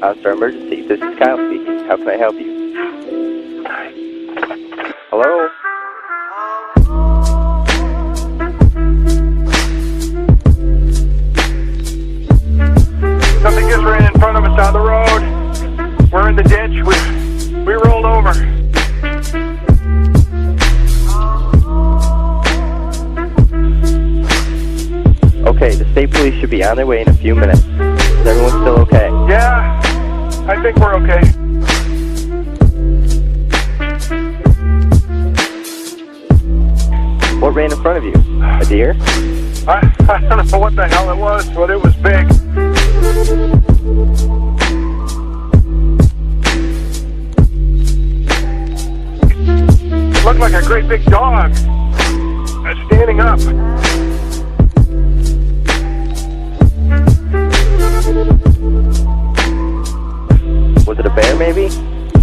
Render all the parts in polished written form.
Star Emergency. This is Kyle speaking. How can I help you? Hello? Something just ran in front of us down the road. We're in the ditch. We rolled over. Okay, the state police should be on their way in a few minutes. Is everyone still okay? Yeah, I think we're okay. What ran in front of you? A deer? I don't know what the hell it was, but it was big. It looked like a great big dog. Standing up. Was it a bear, maybe?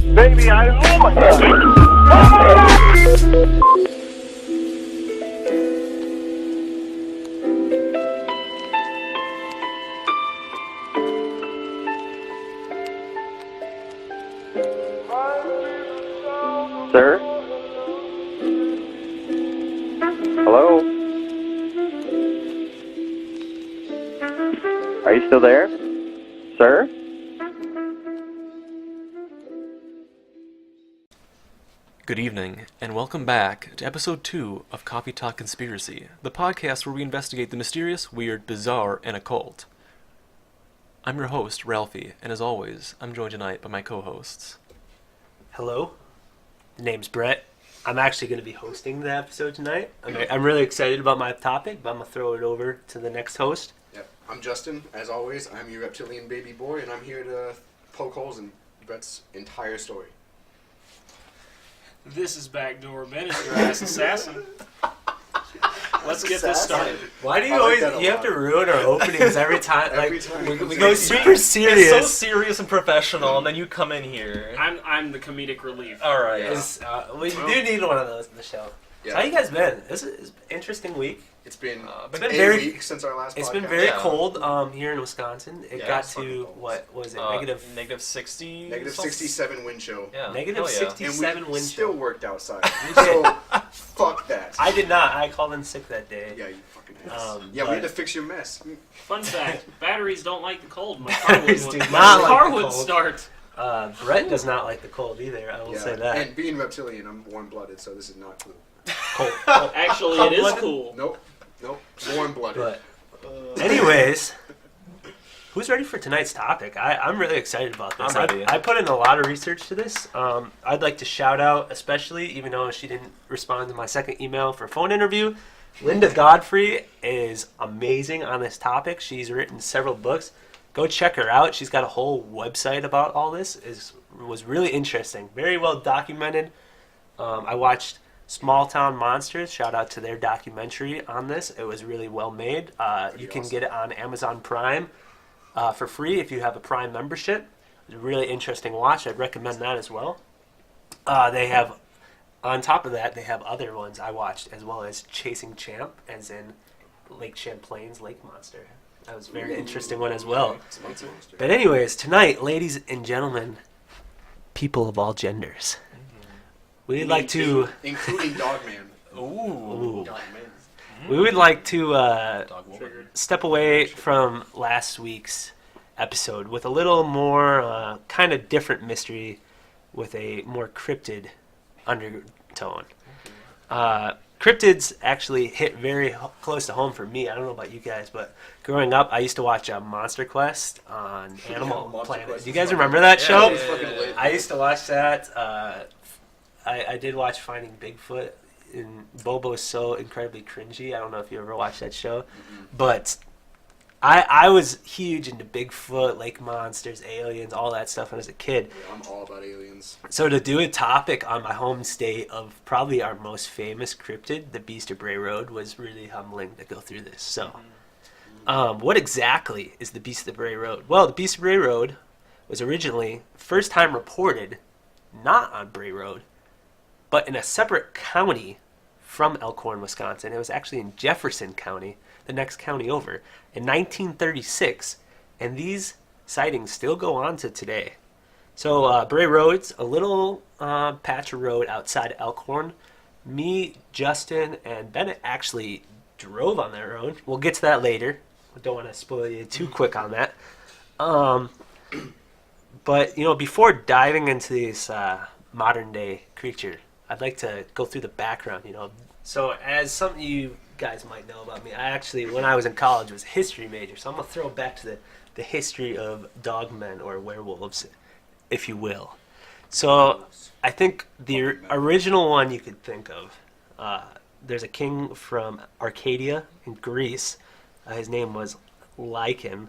Maybe oh my God. Oh! Sir? Hello? Are you still there? Sir? Good evening, and welcome back to episode 2 of Coffee Talk Conspiracy, the podcast where we investigate the mysterious, weird, bizarre, and occult. I'm your host, Ralphie, and as always, I'm joined tonight by my co-hosts. Hello, the name's Brett. I'm actually going to be hosting the episode tonight. I'm really excited about my topic, but I'm going to throw it over to the next host. Yep. I'm Justin, as always. I'm your reptilian baby boy, and I'm here to poke holes in Brett's entire story. This is Backdoor Ben, your ass assassin. Let's get this started. Why do you I like always, that a you have lot. to ruin our openings every time? Every time. We go super serious. It's so serious and professional, and then you come in here. I'm the comedic relief. Alright. Yeah. We do need one of those in the show. Yeah. So how you guys been? This is an interesting week. It's been, been a very- week since our last podcast. It's been very Yeah. cold here in Wisconsin. It Yeah, got it's fucking to, cold. what was it, Negative 60? Negative 67 wind chill. Yeah. negative Hell yeah. 67 And we wind still chill. worked outside. So, fuck that. I did not. I called in sick that day. Yeah, you fucking ass. Yeah, we but- had to fix your mess. Fun fact, batteries don't like the cold. My car Batteries would, do my not like car the would cold. start. Brett does not like the cold either. I will Yeah. say that. And being reptilian, I'm warm-blooded, so this is not cool. Cold. Actually, it is Cold-blooded? cool. Nope. Warm-blooded. But, anyways, who's ready for tonight's topic? I'm really excited about this. I'm ready. I put in a lot of research to this. I'd like to shout out, especially, even though she didn't respond to my second email for a phone interview, Linda Godfrey is amazing on this topic. She's written several books. Go check her out. She's got a whole website about all this. It was really interesting. Very well documented. I watched Small Town Monsters. Shout out to their documentary on this. It was really well made. You can get it on Amazon Prime for free if you have a Prime membership. It's a really interesting watch. I'd recommend that as well. They have, on top of that, they have other ones I watched as well as Chasing Champ, as in Lake Champlain's Lake Monster. That was a very interesting one as well. But anyways, tonight, ladies and gentlemen, people of all genders, we'd like to... Including Dogman. Ooh. Dogman. We would like to Dog woman. step away from last week's episode with a little more kind of different mystery with a more cryptid undertone. Cryptids actually hit very close to home for me. I don't know about you guys, but growing up, I used to watch Monster Quest on Animal Monster Planet. Quest Do you is guys fucking- remember that show? It's fucking lit. I used to watch that. I did watch Finding Bigfoot, and Bobo's so incredibly cringy. I don't know if you ever watched that show, but I was huge into Bigfoot, lake monsters, aliens, all that stuff when I was a kid. Yeah, I'm all about aliens. So to do a topic on my home state of probably our most famous cryptid, the Beast of Bray Road, was really humbling to go through this. So what exactly is the Beast of Bray Road? Well, the Beast of Bray Road was originally first time reported not on Bray Road, but in a separate county from Elkhorn, Wisconsin. It was actually in Jefferson County, the next county over, in 1936. And these sightings still go on to today. So Bray Road's a little patch of road outside Elkhorn. Me, Justin, and Bennett actually drove on that road. We'll get to that later. I don't want to spoil you too quick on that. But, before diving into this modern-day creature, I'd like to go through the background, So as some of you guys might know about me, I actually, when I was in college, was a history major. So I'm going to throw back to the history of dogmen or werewolves, if you will. So I think the original one you could think of, there's a king from Arcadia in Greece. His name was Lycan.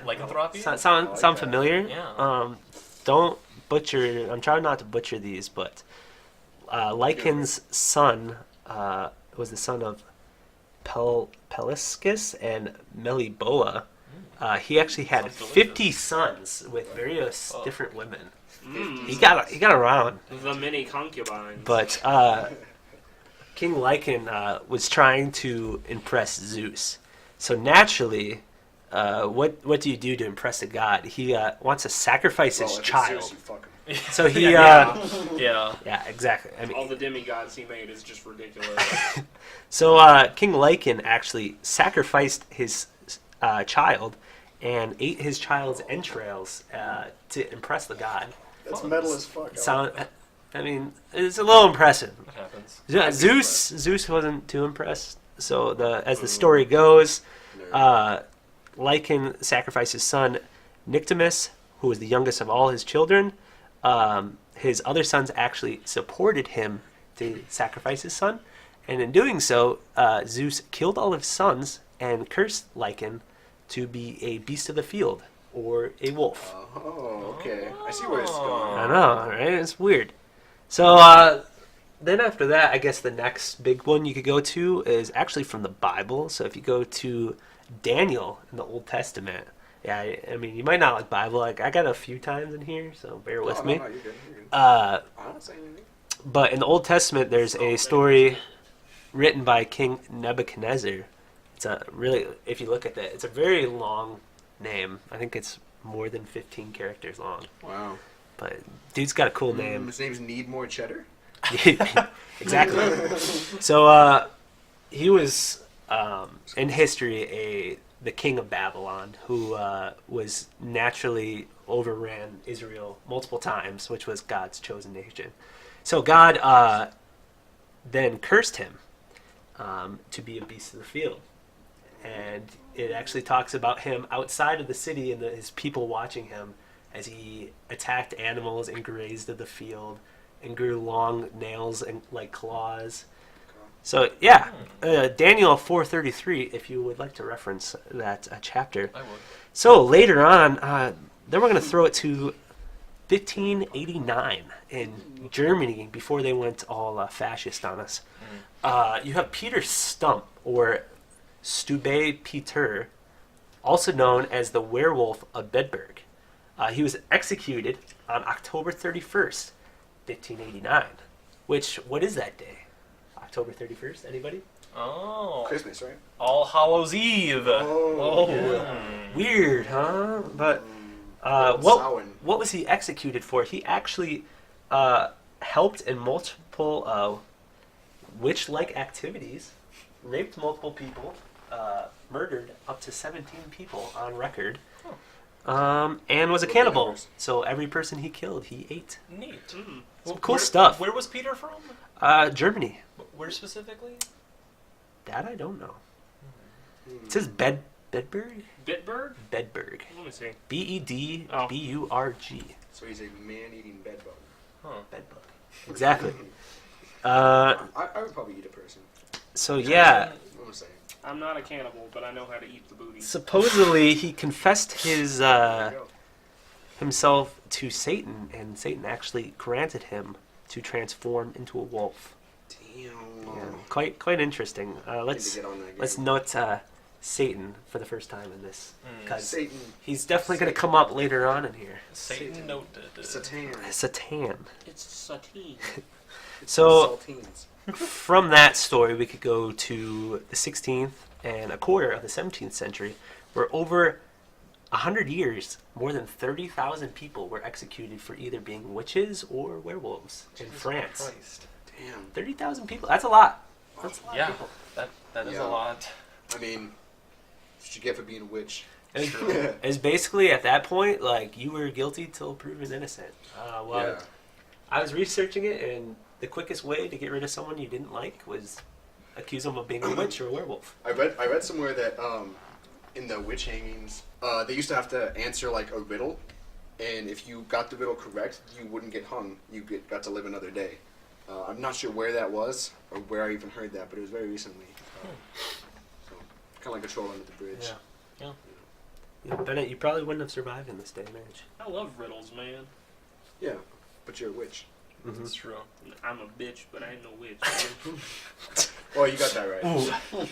Lycanthropy? Sound familiar? Yeah. Don't butcher. I'm trying not to butcher these, but Lycan's son was the son of Peliscus and Meliboa. He actually had Sounds delicious. 50 sons with various different women. He got around. The mini concubines. But King Lycan was trying to impress Zeus. So naturally, what do you do to impress a god? He wants to sacrifice his child. Zeus, you fuck him. So he, Yeah. yeah, exactly. I mean, All the demigods he made is just ridiculous. so King Lycan actually sacrificed his child and ate his child's entrails to impress the god. That's metal as fuck. I mean, it's a little impressive. What happens? Zeus wasn't too impressed. So as the story goes, Lycan sacrificed his son Nyctimus, who was the youngest of all his children. His other sons actually supported him to sacrifice his son, and in doing so, Zeus killed all of his sons and cursed Lycan to be a beast of the field or a wolf. Oh, okay. I see where it's going. I know, right? It's weird. So then after that, I guess the next big one you could go to is actually from the Bible. So if you go to Daniel in the Old Testament, yeah, I mean, you might not like Bible. Like, I got a few times in here, so bear with me. No, you're good. You're good. Uh, I'm not saying anything. but in the Old Testament, there's a story written by King Nebuchadnezzar. It's a really, if you look at that, it's a very long name. I think it's more than 15 characters long. Wow. But dude's got a cool name. His name's Need More Cheddar? Exactly. So he was in history the king of Babylon, who was naturally overran Israel multiple times, which was God's chosen nation. So God then cursed him to be a beast of the field. And it actually talks about him outside of the city and his people watching him as he attacked animals and grazed of the field and grew long nails and like claws. So yeah, Daniel 4:33. If you would like to reference that chapter. I would. So later on, then we're going to throw it to 1589 in Germany before they went all fascist on us. You have Peter Stump, or Stube Peter, also known as the Werewolf of Bedburg. He was executed on October 31st, 1589. What is that day? October 31st, anybody? Oh. Christmas, right? All Hallows Eve. Oh. Weird, huh? But Samhain. what was he executed for? He actually helped in multiple witch-like activities, raped multiple people, murdered up to 17 people on record, and was a cannibal. So every person he killed, he ate. Neat. Some cool stuff. Where was Peter from? Germany. Where specifically? That I don't know. It says Bedburg? Bitburg? Bedburg. Let me see. Bedburg. So he's a man-eating bedbug. Huh. Bedbug. Exactly. I would probably eat a person. So yeah, I'm saying. I'm not a cannibal, but I know how to eat the booty. supposedly he confessed his There you go. himself to Satan, and Satan actually granted him to transform into a wolf. Damn. Yeah, quite interesting. Need to Let's get on that game. let's note Satan for the first time in this, because Satan. he's definitely going to come up later on in here. Satan noted. Satan. Satan. It's satine. So Saltines. from that story, we could go to the 16th and a quarter of the 17th century, where over 100 years, more than 30,000 people were executed for either being witches or werewolves in France. Christ. Damn. 30,000 people. That's a lot. That's a lot of Yeah, people. that is Yeah. a lot. I mean, what you get for being a witch. It's basically at that point, like, you were guilty till proven innocent. Yeah. I was researching it, and the quickest way to get rid of someone you didn't like was accuse them of being a witch or a werewolf. I read somewhere that in the witch hangings, they used to have to answer like a riddle, and if you got the riddle correct, you wouldn't get hung. You got to live another day. I'm not sure where that was or where I even heard that, but it was very recently. So kind of like a troll under the bridge. Yeah. Yeah, Bennett, you probably wouldn't have survived in this day and age. I love riddles, man. Yeah, but you're a witch. That's true. I'm a bitch, but I ain't no witch. Oh, you got that right.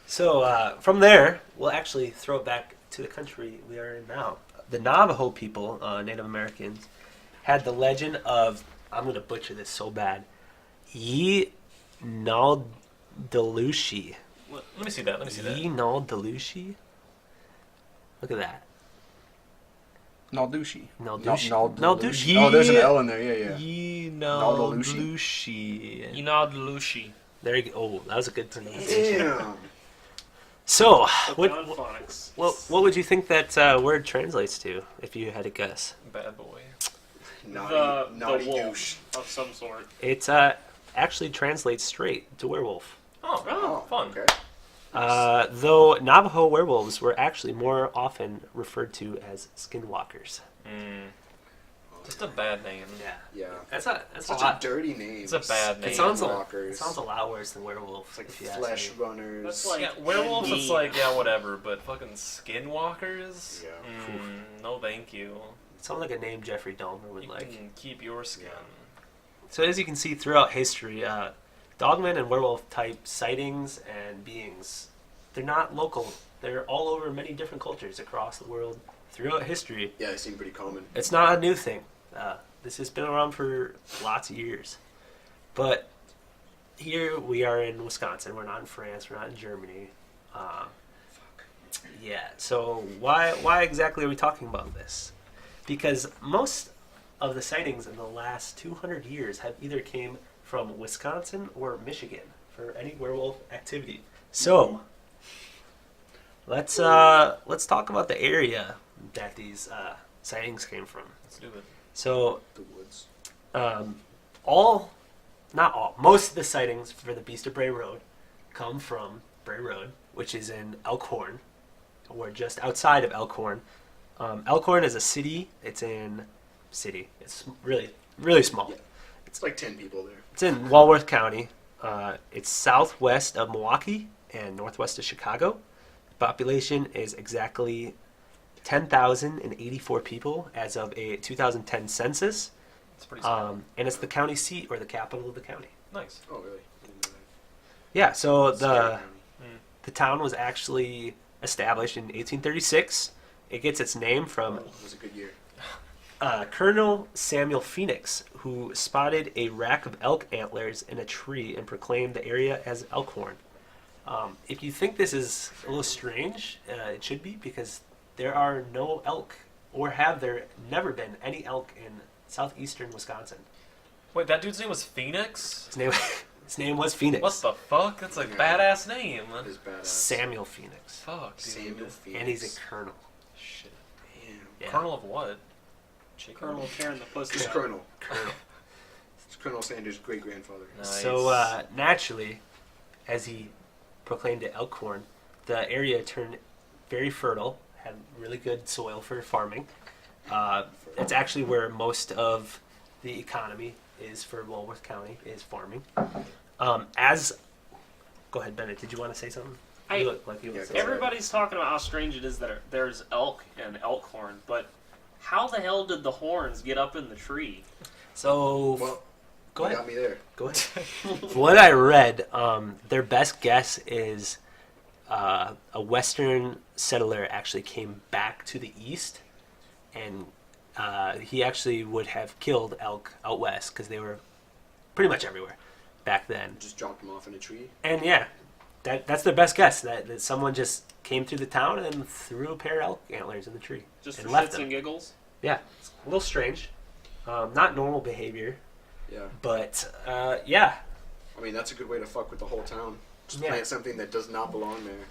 So from there, we'll actually throw it back to the country we are in now. The Navajo people, Native Americans, had the legend of, I'm going to butcher this so bad, Yinaldalushi. Let me see that. Yinaldalushi? Look at that. Naldushi. Naldushi. Naldushi. Oh, there's an L in there. Yeah. Yinaldalushi. Yinaldalushi. There you go. Oh, that was a good pronunciation. Damn. So, What phonics. what would you think that word translates to, if you had to guess? Bad boy. Naughty the wolf douche. of some sort. It actually translates straight to werewolf. Oh, fun. Okay. Though Navajo werewolves were actually more often referred to as skinwalkers. Just a bad name. Yeah. That's Such a lot. a dirty name. It's a bad name. It sounds Walkers. a lot worse than werewolf. It's like if you ask flesh me. runners. That's like Yeah, werewolves, it's ND. like, yeah, whatever, but fucking skinwalkers? Yeah. No thank you. It sounds like a name Jeffrey Dahmer would You like. can keep your skin. So as you can see throughout history, dogman and werewolf type sightings and beings, they're not local. They're all over many different cultures across the world throughout history. Yeah, they seem pretty common. It's not a new thing. This has been around for lots of years. But here we are in Wisconsin. We're not in France. We're not in Germany. Yeah, so why exactly are we talking about this? Because most of the sightings in the last 200 years have either came from Wisconsin or Michigan for any werewolf activity. So let's talk about the area that these sightings came from. Let's do it. So The woods. most of the sightings for the Beast of Bray Road come from Bray Road, which is in Elkhorn, or just outside of Elkhorn. Elkhorn is a city. It's really, really small. Yeah. It's like 10 people there. It's in Walworth County. It's southwest of Milwaukee and northwest of Chicago. The population is exactly 10,084 people as of a 2010 census. It's pretty small. And it's the county seat or the capital of the county. Nice. Oh, really? I didn't know that. Yeah, so Scary the county. the town was actually established in 1836. It gets its name from It was a good year. Colonel Samuel Phoenix, who spotted a rack of elk antlers in a tree and proclaimed the area as Elkhorn. If you think this is a little strange, it should be, because there are no elk, or have there never been any elk in southeastern Wisconsin. Wait, that dude's name was Phoenix? His name was Phoenix. What the fuck? That's a Yeah. badass name. That is badass. Samuel Phoenix. Fuck, dude. Samuel Phoenix. And he's a colonel. Shit. Damn. Yeah. Colonel of what? Chicken? Colonel tearing the pussy It's out. Colonel. Colonel. It's Colonel Sanders' great-grandfather. Nice. So naturally, as he proclaimed it Elkhorn, the area turned very fertile, had really good soil for farming. It's actually where most of the economy is for Walworth County, is farming. Go ahead, Bennett. Did you want to say something? I- You look like you want to say something. Everybody's talking about how strange it is that there's elk and Elkhorn, but how the hell did the horns get up in the tree? So, Well, go you ahead. got me there. Go ahead. What I read, their best guess is a Western settler actually came back to the east, and he actually would have killed elk out west because they were pretty much everywhere back then. Just dropped him off in a tree. And yeah, that's their best guess, that someone just came through the town and threw a pair of elk antlers in the tree. Just and for left shits them. and giggles. Yeah, it's a little strange. Not normal behavior, Yeah. but yeah. I mean, that's a good way to fuck with the whole town. Just Yeah. plant something that does not belong there.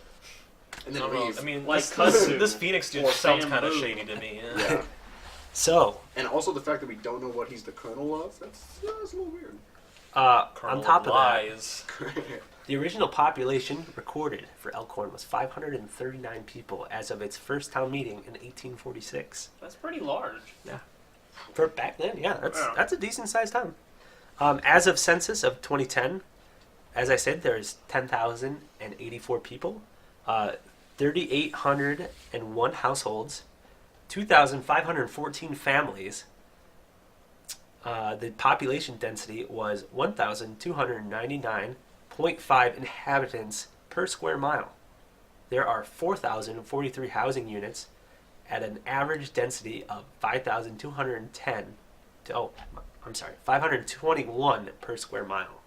And then leave. I mean, Like this kudzu Phoenix dude or sounds kind of bamboo. shady to me. Yeah. So, And also the fact that we don't know what he's the colonel of, that's a little weird. Colonel on top of that, lies. the original population recorded for Elkhorn was 539 people as of its first town meeting in 1846. That's pretty large. For back then, yeah, Yeah. that's a decent sized town. As of census of 2010, as I said, there's 10,084 people, 3,801 households, 2,514 families. The population density was 1,299.5 inhabitants per square mile. There are 4,043 housing units at an average density of 521 per square mile.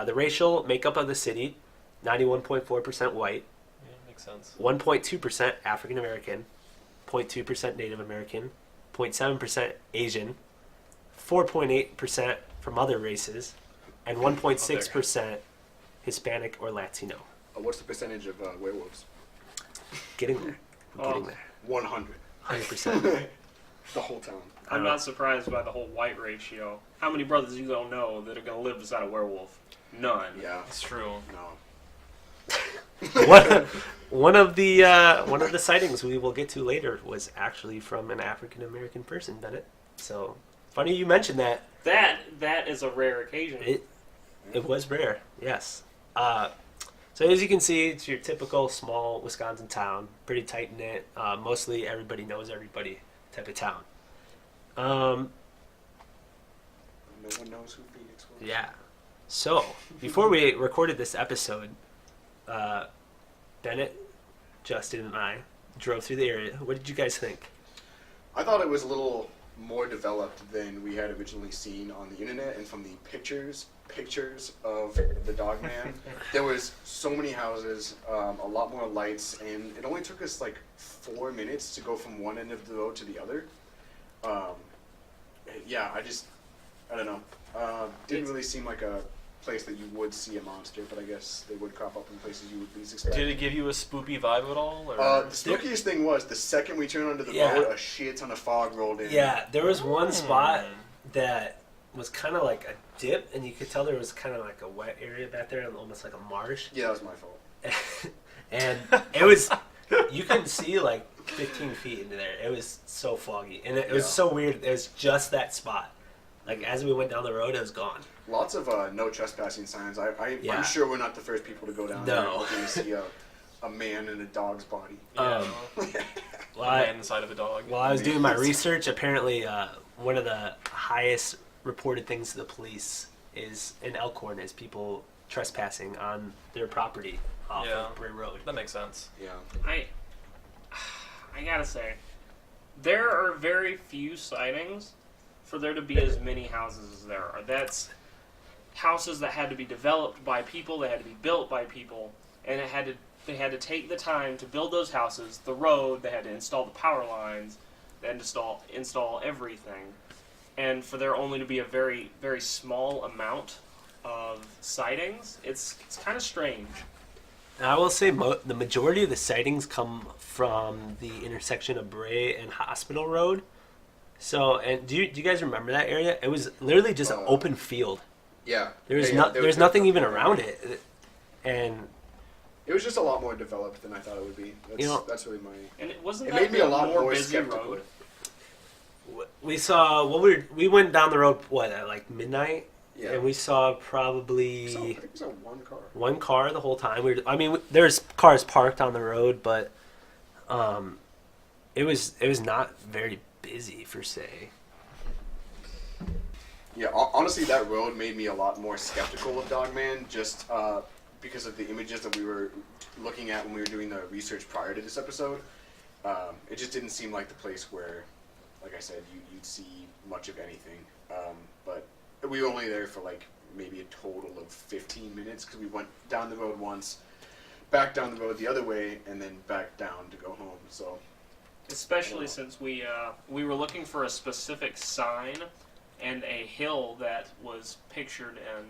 The racial makeup of the city, 91.4% white, Yeah, makes sense. 1.2% African American, 0.2% Native American, 0.7% Asian, 4.8% from other races, and 1.6% Hispanic or Latino. What's the percentage of werewolves? Getting there. I'm getting Oh. there. 100. 100%. The whole town. I'm not surprised by the whole white ratio. How many brothers you don't know that are going to live beside a werewolf? None. Yeah. It's true. No. One of the sightings we will get to later was actually from an African American person, Bennett. So funny you mentioned that. That is a rare occasion. It was rare, yes. So as you can see, it's your typical small Wisconsin town, pretty tight knit. Mostly everybody knows everybody type of town. No one knows who Phoenix was. Yeah. So before we recorded this episode, Bennett, Justin, and I drove through the area. What did you guys think? I thought it was a little more developed than we had originally seen on the internet and from the pictures of the dog man. There was so many houses, a lot more lights, and it only took us like 4 minutes to go from one end of the road to the other. Yeah, I don't know. Didn't really seem like a place that you would see a monster, but I guess they would crop up in places you would least expect. Did it give you a spoopy vibe at all? Or? The spookiest thing was the second we turned onto the Yeah. road, a shit ton of fog rolled in. Yeah, there was one spot that was kind of like a dip, and you could tell there was kind of like a wet area back there, and almost like a marsh. Yeah, that was my fault. And it was, you couldn't see like 15 feet into there. It was so foggy, and it was Yeah. so weird. It was just that spot. Like as we went down the road, it was gone. Lots of no trespassing signs. Yeah. I'm sure we're not the first people to go down No. there looking to see a man in a dog's body. Yeah. Well, A man inside of a dog. while I was doing my research, apparently one of the highest reported things to the police is in Elkhorn is people trespassing on their property off Yeah. of Bray Road. That makes sense. Yeah. I gotta say, there are very few sightings for there to be as many houses as there are. That's houses that had to be developed by people, they had to be built by people, and they had to take the time to build those houses, the road, they had to install the power lines, they had to install everything. And for there only to be a very, very small amount of sightings, it's kind of strange. And I will say the majority of the sightings come from the intersection of Bray and Hospital Road. So, and do you guys remember that area? It was literally just an open field. Yeah. There's Yeah, there's nothing even around it, and It was just a lot more developed than I thought it would be. That's really my. And it wasn't It that made me a lot more more busy skeptical. road. we saw we went down the road at like midnight, Yeah. and we saw probably I think it was one car. one car the whole time. There's cars parked on the road, but it was not very busy per se. Yeah, honestly, that road made me a lot more skeptical of Dogman, just because of the images that we were looking at when we were doing the research prior to this episode. It just didn't seem like the place where, like I said, you'd see much of anything. But we were only there for like maybe a total of 15 minutes because we went down the road once, back down the road the other way, and then back down to go home. So, Especially since we were looking for a specific sign and a hill that was pictured in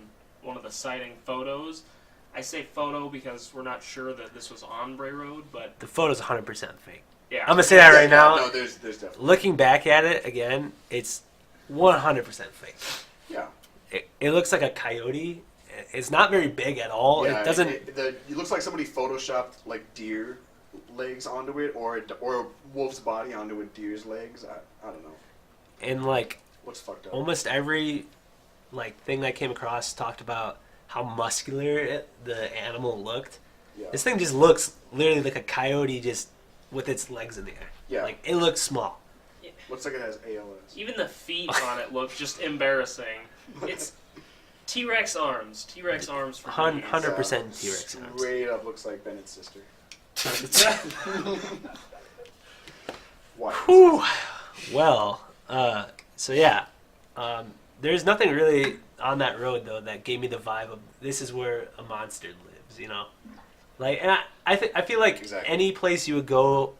one of the sighting photos. I say photo because we're not sure that this was on Bray Road, but The photo's 100% fake. yeah. I'm gonna say that right now. No, there's definitely. Looking back at it again, it's 100% fake. Yeah. It looks like a coyote. It's not very big at all. Yeah, It doesn't. It looks like somebody photoshopped like deer legs onto it, or a wolf's body onto a deer's legs. I don't know. And like What's fucked up? almost every like thing I came across talked about how muscular the animal looked. Yeah. This thing just looks literally like a coyote just with its legs in the air. Yeah. Like it looks small. Looks like it has ALS. Even the feet on it look just embarrassing. It's T-Rex arms. T-Rex arms for 100% Yeah. T-Rex arms. Straight up looks like Bennett's sister. Why? Whew. Well, so yeah, there's nothing really on that road though that gave me the vibe of this is where a monster lives, you know. Like, and I feel like Exactly. any place you would go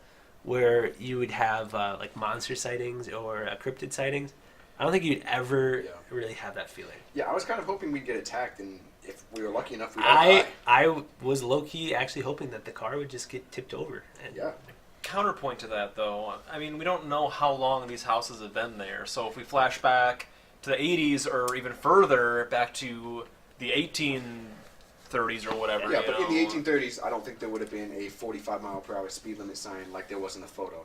where you would have like monster sightings or cryptid sightings, I don't think you'd ever Yeah. really have that feeling. Yeah, I was kind of hoping we'd get attacked, and if we were lucky enough, we'd all die. I was low key actually hoping that the car would just get tipped over. And Yeah. Counterpoint to that, though, I mean, we don't know how long these houses have been there. So if we flash back to the 80s or even further back to the 1830s or whatever. Yeah, you but know. in the 1830s, I don't think there would have been a 45-mile-per-hour speed limit sign like there was in the photo.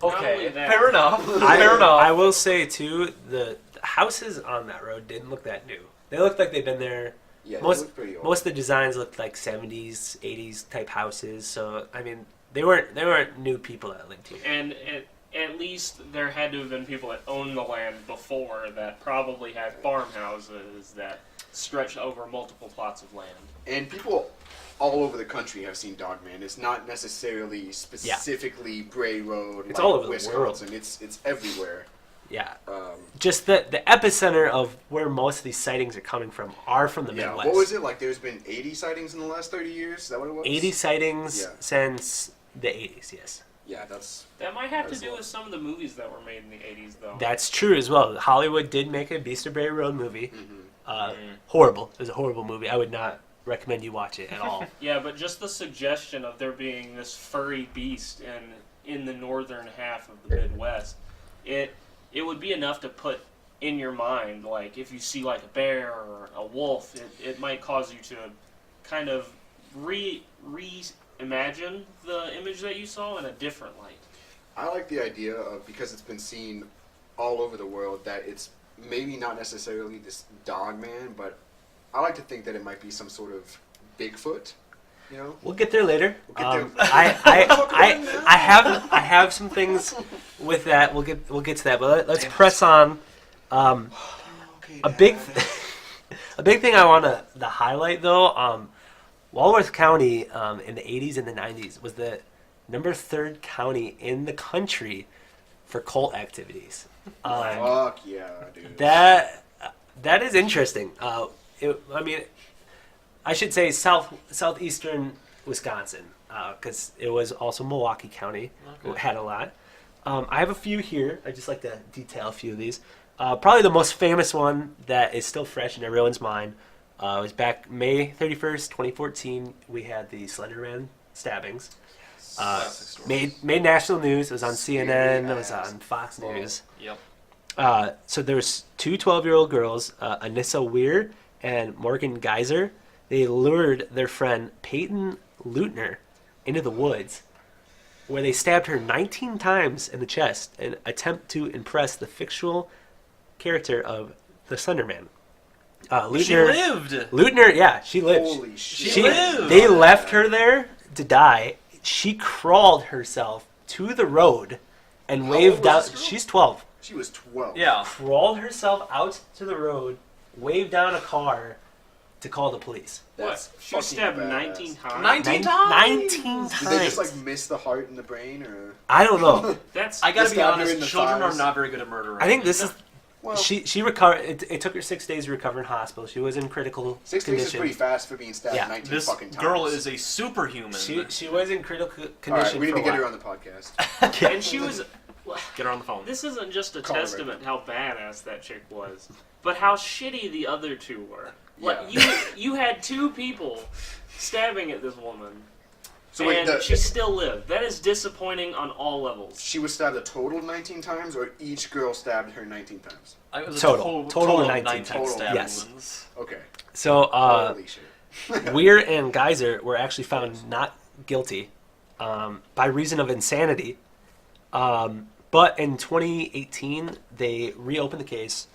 Not only Okay, that- fair enough. Fair enough. I will say too, the houses on that road didn't look that new. They looked like they've been there. Yeah, it Most looked pretty old. most of the designs looked like 70s, 80s type houses. So I mean, they weren't new people that lived here. And at least there had to have been people that owned the land before that probably had farmhouses that stretched over multiple plots of land. And people all over the country have seen Dogman. It's not necessarily specifically Bray Road. It's like all over the Wisconsin. It's everywhere. Yeah, Um, just the epicenter of where most of these sightings are coming from are from the yeah. Midwest. What was it like? There's been 80 sightings in the last 30 years. Is that what it was? 80 sightings Yeah. since the 80s. Yes, Yeah, that's. That might have to That's do a lot. with some of the movies that were made in the 80s, though. that's true as well. Hollywood did make a Beast of Bray Road movie. Mhm. Horrible. It was a horrible movie. I would not recommend you watch it at all. Yeah, but just the suggestion of there being this furry beast in the northern half of the Midwest, it would be enough to put in your mind, like, if you see, like, a bear or a wolf, it might cause you to kind of reimagine the image that you saw in a different light. I like the idea of, because it's been seen all over the world, that it's maybe not necessarily this Dogman, but I like to think that it might be some sort of Bigfoot. You know? We'll get there later. We'll get there. I have some things with that. We'll get to that, but let's press on. Okay, A big thing I want to highlight though. Walworth County in the 80s and the 90s was the number 3rd county in the country for cult activities. Fuck yeah, dude. That is interesting. I mean, I should say southeastern Wisconsin, because it was also Milwaukee County. Okay. Had a lot. I have a few here. I just like to detail a few of these. Probably the most famous one that is still fresh in everyone's mind was back May 31st, 2014. We had the Slender Man stabbings. Classic story. Made national news. It was on CNN. It was Yes. on Fox News. Yep. So there's two 12-year-old girls, Anissa Weir and Morgan Geyser. They lured their friend Peyton Leutner into the woods, where they stabbed her 19 times in the chest in an attempt to impress the fictional character of the Slender Man. She lived. Leutner, yeah, she lived. Holy shit. She lived. They left her there to die. She crawled herself to the road and How waved old was out. this girl? She's 12. She was 12. Yeah. Crawled herself out to the road, waved down a car to call the police. That's What? She was fucking stabbed badass. 19 times? 19 Nin- times? 19 Did they just times. like miss the heart and the brain, or? I don't know. That's I gotta Just be stabbed her in honest, the children thighs. are not very good at murder. I think this is Well, She recovered. It took her 6 days to recover in hospital. She was in critical 6 days condition. is pretty fast for being stabbed Yeah. 19 This fucking times. girl is a superhuman. She was in critical condition. All right, we need for to a get her while. on the podcast. And she was. Get her on the phone. This isn't just a Call her testament how badass that chick was, but how shitty the other two were. Like you had two people stabbing at this woman, So wait, and she still lived. That is disappointing on all levels. she was stabbed a total of 19 times, or each girl stabbed her 19 times? It was a Total of 19 19 times. stab Yes. wounds. Okay. So Holy shit. Weir and Geyser were actually found not guilty by reason of insanity. But in 2018, they reopened the case.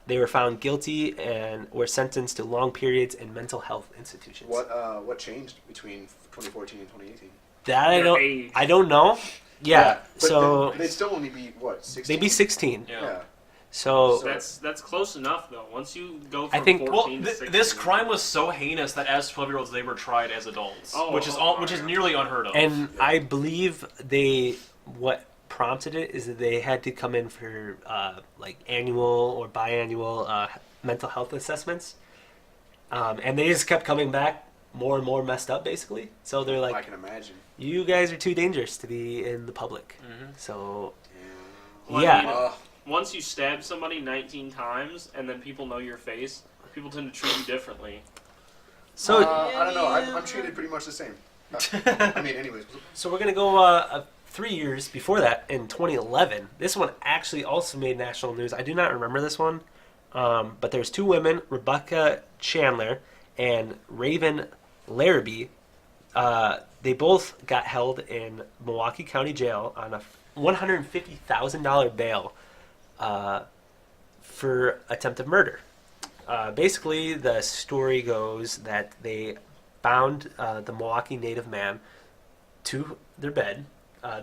They were found guilty and were sentenced to long periods in mental health institutions. What changed between 2014 and 2018? That Their age. I don't know. Yeah. But So they'd still only be what, 16? they'd be 16. Yeah. Yeah. So That's close enough though. Once you go from I think- 14 Well, to 16. this crime was so heinous that as 12-year-olds they were tried as adults, Oh, which is oh, which is yeah. nearly unheard of. and I believe what prompted it is that they had to come in for like annual or biannual mental health assessments, and they just kept coming back more and more messed up, basically. So they're I like, can imagine. "You guys are too dangerous to be in the public." Mhm. So Well, I yeah, mean, once you stab somebody 19 times and then people know your face, people tend to treat you differently. so I don't know. I'm treated pretty much the same. I mean, anyways. So we're gonna go 3 years before that in 2011. This one actually also made national news. I do not remember this one, but there's two women, Rebecca Chandler and Raven Larrabee. They both got held in Milwaukee County Jail on a $150,000 bail for attempted murder. Basically, the story goes that they bound the Milwaukee native man to their bed.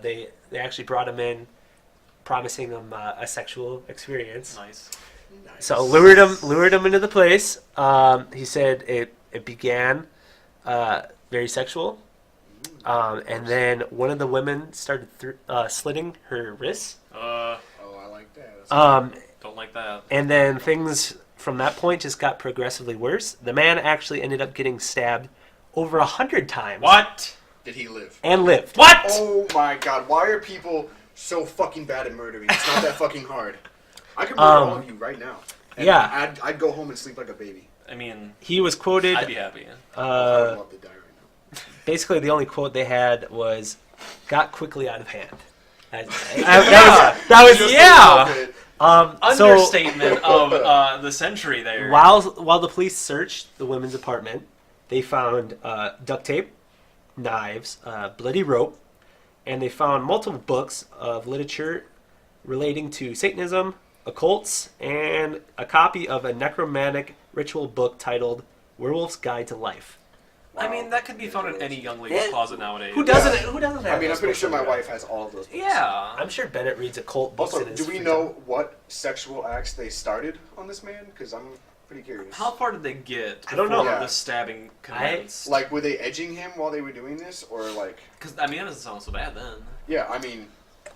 They actually brought him in, promising him a sexual experience. Nice. So lured him into the place. He said it began very sexual, and then one of the women started slitting her wrists. Oh, I like that. Don't like that. And then things from that point just got progressively worse. The man actually ended up getting stabbed over 100 times. What? Did he live? And lived. What? Oh my god, why are people so fucking bad at murdering? It's not that fucking hard. I could murder all of you right now. And yeah. I'd go home and sleep like a baby. I mean, He was quoted. I'd be happy. I would love to die right now. Basically, the only quote they had was, "Got quickly out of hand." That was Just a yeah. little bit. So Understatement of the century there. while the police searched the women's apartment, they found duct tape, knives, bloody rope, and they found multiple books of literature relating to Satanism, occults, and a copy of a necromantic ritual book titled "Werewolf's Guide to Life." I mean, that could be found in any young lady's closet nowadays. Who doesn't? Who doesn't have? I mean, I'm those pretty books sure my in their- wife has all of those books. Yeah. I'm sure Bennett reads occult books. Also, in his do we free know time. what sexual acts they started on this man? Because I'm pretty curious. How far did they get I don't know. before Yeah. the stabbing commenced? Like, were they edging him while they were doing this, or like? Because I mean, that doesn't sound so bad then. Yeah, I mean,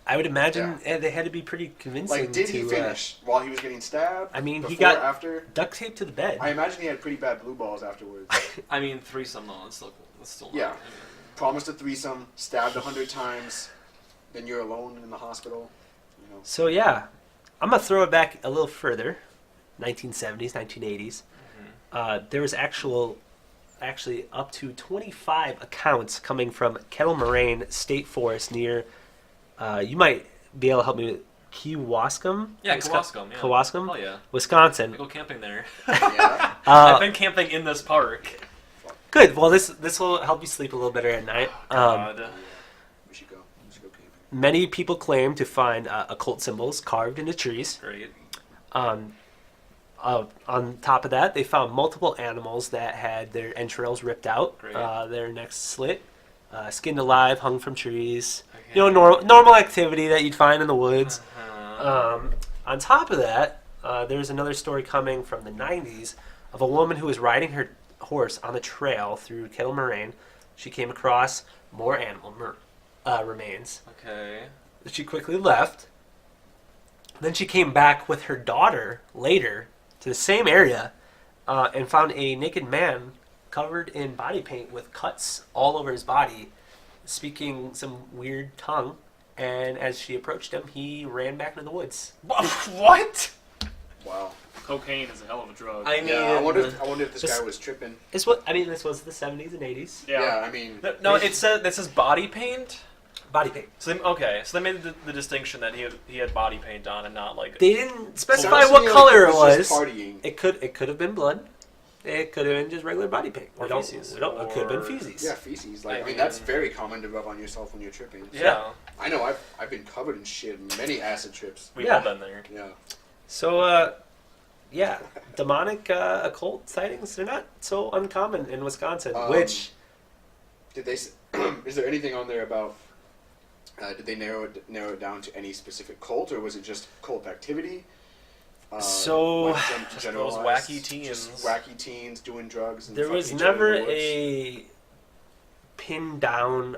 I would imagine they had to be pretty convincing. like, did he to, finish while he was getting stabbed? I mean, he before, got after. duct tape to the bed. I imagine he had pretty bad blue balls afterwards. I mean, threesome though. It's still not. Yeah. Promised a threesome, stabbed 100 times, then you're alone in the hospital. You know. So yeah, I'm gonna throw it back a little further, 1970s, 1980s. There was actually up to 25 accounts coming from Kettle Moraine State Forest near. You might be able to help me with Kewaskum. Yeah, Kewaskum. Yeah. Kewaskum, Oh yeah. Wisconsin. I go camping there. Yeah. I've been camping in this park. Good. Well, this will help you sleep a little better at night. God. We should go. We should go camping. Many people claim to find occult symbols carved into trees. Great. On top of that, they found multiple animals that had their entrails ripped out, Great. their necks slit, skinned alive, hung from trees. Okay. You know, normal activity that you'd find in the woods. Uh, On top of that, there's another story coming from the 90s of a woman who was riding her horse on the trail through Kettle Moraine. She came across more animal remains. okay. She quickly left, Then she came back with her daughter later to the same area and found a naked man covered in body paint with cuts all over his body, speaking some weird tongue. And as she approached him, he ran back into the woods. What? Wow. Cocaine is a hell of a drug. I mean, Yeah, I wonder if this guy was tripping. this was the 70s and 80s. Yeah, I mean, No, it says body paint. Body paint. So they made the distinction that he had body paint on and not like. They didn't specify sounds to what me like color it just was. partying. It could have been blood. It could have been just regular body paint. Or feces. It could have been Or- feces. Yeah, feces. Like, I I mean, mean- that's very common to rub on yourself when you're tripping. Yeah, I know. I've been covered in shit many acid trips. we've Yeah. all been there. Yeah. So, yeah, demonic occult sightings, they're not so uncommon in Wisconsin, which... Did they? Is there anything on there about? Did they narrow it down to any specific cult, or was it just cult activity? So, Just generalized, those wacky just teens. wacky teens doing drugs. And there fucking was each other never in the woods? a pinned down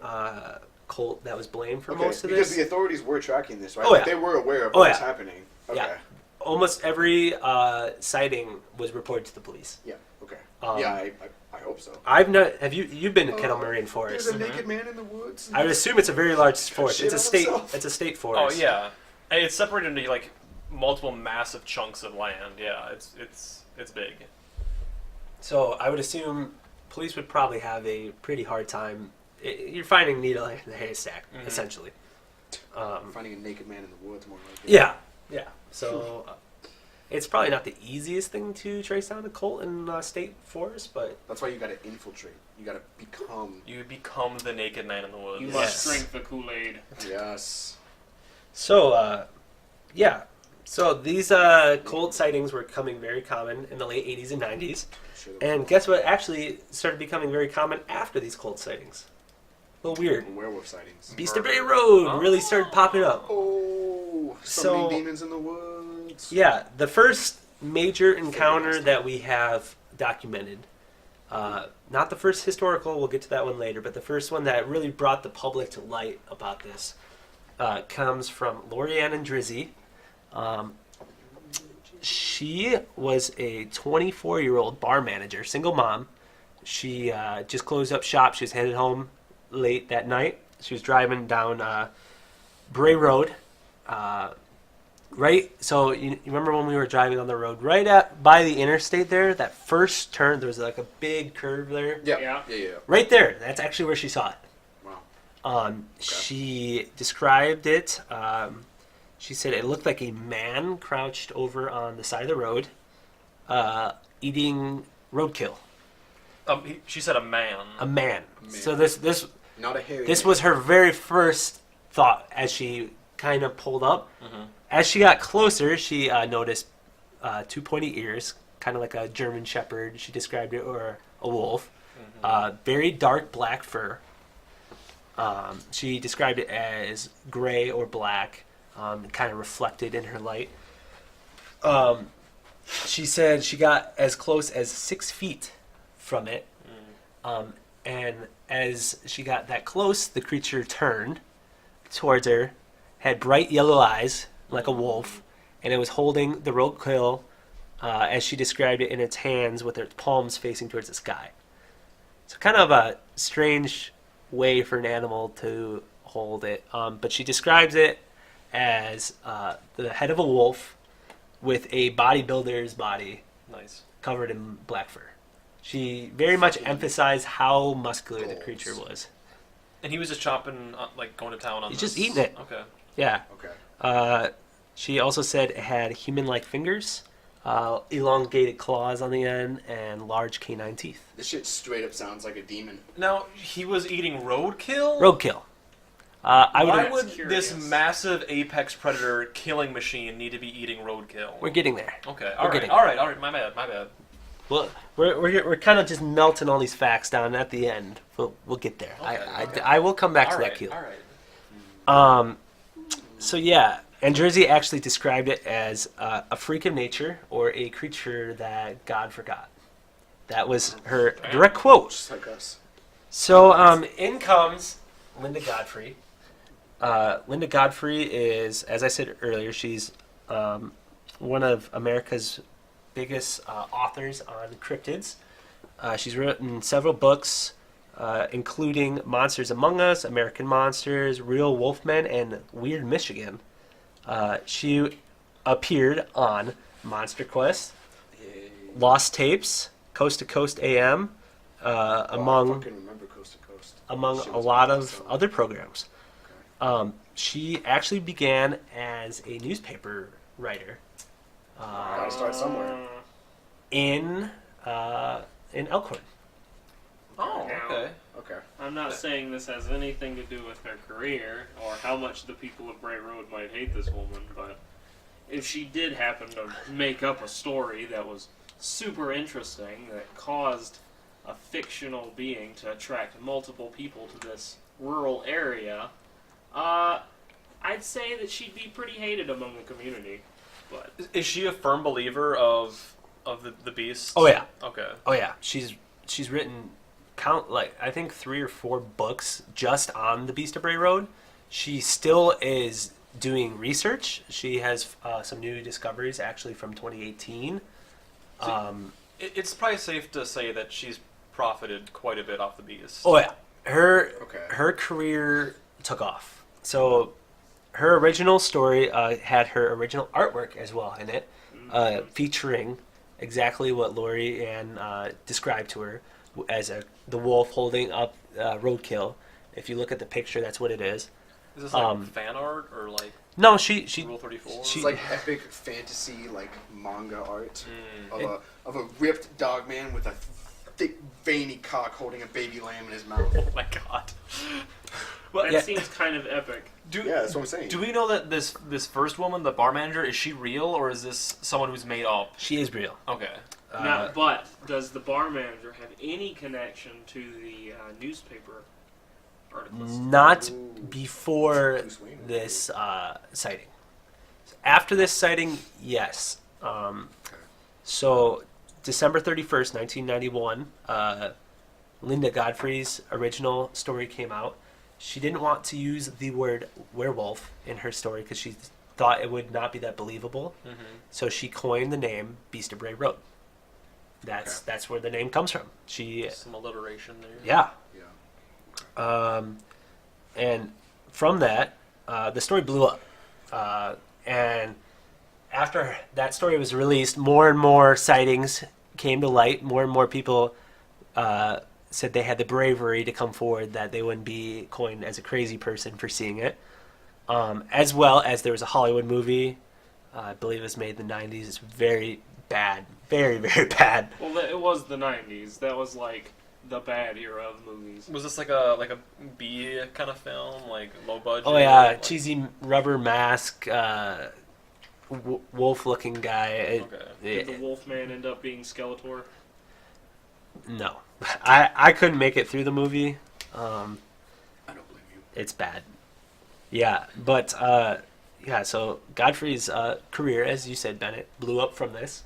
cult that was blamed for Okay, most of because this. the authorities were tracking this, right? Oh, Like, yeah. they were aware of Oh, what was yeah. happening. Okay. Yeah. Almost every sighting was reported to the police. Yeah. Okay. Um, Yeah, I hope so. I've not. You've been to Kettle Moraine Forest? There's a naked man in the woods. I would assume it's a very large forest. shit It's a on state. himself. It's a state Oh forest. yeah, and it's separated into like multiple massive chunks of land. Yeah, it's big. So I would assume police would probably have a pretty hard time. You're finding needle in the haystack, essentially. Finding a naked man in the woods, more like it. Yeah, yeah. So it's probably not the easiest thing to trace down a cult in state forest, but That's why you got to infiltrate. You got to become. You become the naked man in the woods. You Yes. must drink the Kool-Aid. Yes. so yeah. So these cult sightings were becoming very common in the late 80s and 90s. Sure they And guess what actually started becoming very common after these cult sightings? A little weird. were werewolf sightings. Beast of Bray Road really started popping up. Oh, so So- many demons in the woods. Yeah, the first major encounter that we have documented, not the first historical, we'll get to that one later, but the first one that really brought the public to light about this comes from Lorianne and Drizzy. She was a 24-year-old bar manager, single mom. She just closed up shop. She was headed home late that night. She was driving down Bray Road. Right, so you remember when we were driving on the road right by the interstate there, that first turn, there was like a big curve there. Yeah. Yeah. Right there, that's actually where she saw it. Wow. She described it. She said it looked like a man crouched over on the side of the road, eating roadkill. She said a man. A man. Man. So this Not a hairy. This man. was her very first thought as she kind of pulled up. As she got closer, she noticed 2 pointy ears, kind of like a German Shepherd. She described it, or a wolf. Very dark black fur. She described it as gray or black, kind of reflected in her light. She said she got as close as 6 feet from it. And as she got that close, the creature turned towards her, had bright yellow eyes, like a wolf, and it was holding the roadkill, as she described it, in its hands with its palms facing towards the sky. So kind of a strange way for an animal to hold it. But she describes it as the head of a wolf with a bodybuilder's body Nice. covered in black fur. She very much emphasized how muscular the creature was. And he was just chopping, like going to town on He's this. just eating it. Okay. Yeah. Okay. She also said it had human-like fingers, elongated claws on the end, and large canine teeth. This shit straight up sounds like a demon. Now, he was eating roadkill? Roadkill. Why would curious. this massive apex predator killing machine need to be eating roadkill? We're getting there. Okay, We're getting all right. My bad. Well, we're kind of just melting all these facts down at the end. We'll get there. Okay. I will come back All to right, that, Keel. all right. So yeah, and Jersey actually described it as a freak of nature or a creature that God forgot. That was her direct quote. Just like us. So in comes Linda Godfrey. Linda Godfrey is, as I said earlier, she's one of America's biggest authors on cryptids. She's written several books, including Monsters Among Us, American Monsters, Real Wolfmen, and Weird Michigan. She appeared on Monster Quest, Lost Tapes, Coast to Coast AM, I among fucking remember Coast to Coast. among Shit a was lot awesome. of other programs. She actually began as a newspaper writer Gotta start somewhere. in Elkhorn. Oh, okay. Okay. I'm not saying this has anything to do with her career or how much the people of Bray Road might hate this woman, but if she did happen to make up a story that was super interesting that caused a fictional being to attract multiple people to this rural area, I'd say that she'd be pretty hated among the community. But Is she a firm believer of the beast? Oh yeah, Okay. oh yeah. She's written I think 3 or 4 books just on the Beast of Bray Road. She still is doing research. She has some new discoveries actually from 2018. It's probably safe to say that she's profited quite a bit off the beast. Oh yeah, her Okay. career took off. So her original story had her original artwork as well in it, featuring exactly what Lori Ann described to her as the wolf holding up roadkill. If you look at the picture, that's what it is. Is this like fan art or like No, she Rule 34? It's like epic fantasy, like manga art of a ripped dog man with a thick, veiny cock holding a baby lamb in his mouth. Oh my god. Well, that yeah. seems kind of epic. Yeah, that's what I'm saying. Do we know that this first woman, the bar manager, is she real or is this someone who's made up? She is real. Okay. Now, but does the bar manager have any connection to the newspaper articles? Not Ooh. before Bruce Wayne. this sighting. After this sighting, yes. So, December 31st, 1991, Linda Godfrey's original story came out. She didn't want to use the word werewolf in her story because she thought it would not be that believable. Mm-hmm. So she coined the name Beast of Bray Road. That's where the name comes from. She Some alliteration there. yeah. Yeah. And from that, the story blew up. And after that story was released, more and more sightings came to light. More and more people said they had the bravery to come forward that they wouldn't be coined as a crazy person for seeing it. As well as there was a Hollywood movie, I believe it was made in the 90s. It's very bad. Very, very bad. Well, it was the 90s. That was like the bad era of movies. Was this like a B kind of film, like low budget? Oh yeah, like- cheesy rubber mask, wolf-looking guy. Okay. Did the Wolfman end up being Skeletor? No, I couldn't make it through the movie. I don't blame you. It's bad. Yeah, but yeah. So Godfrey's career, as you said, Bennett, blew up from this.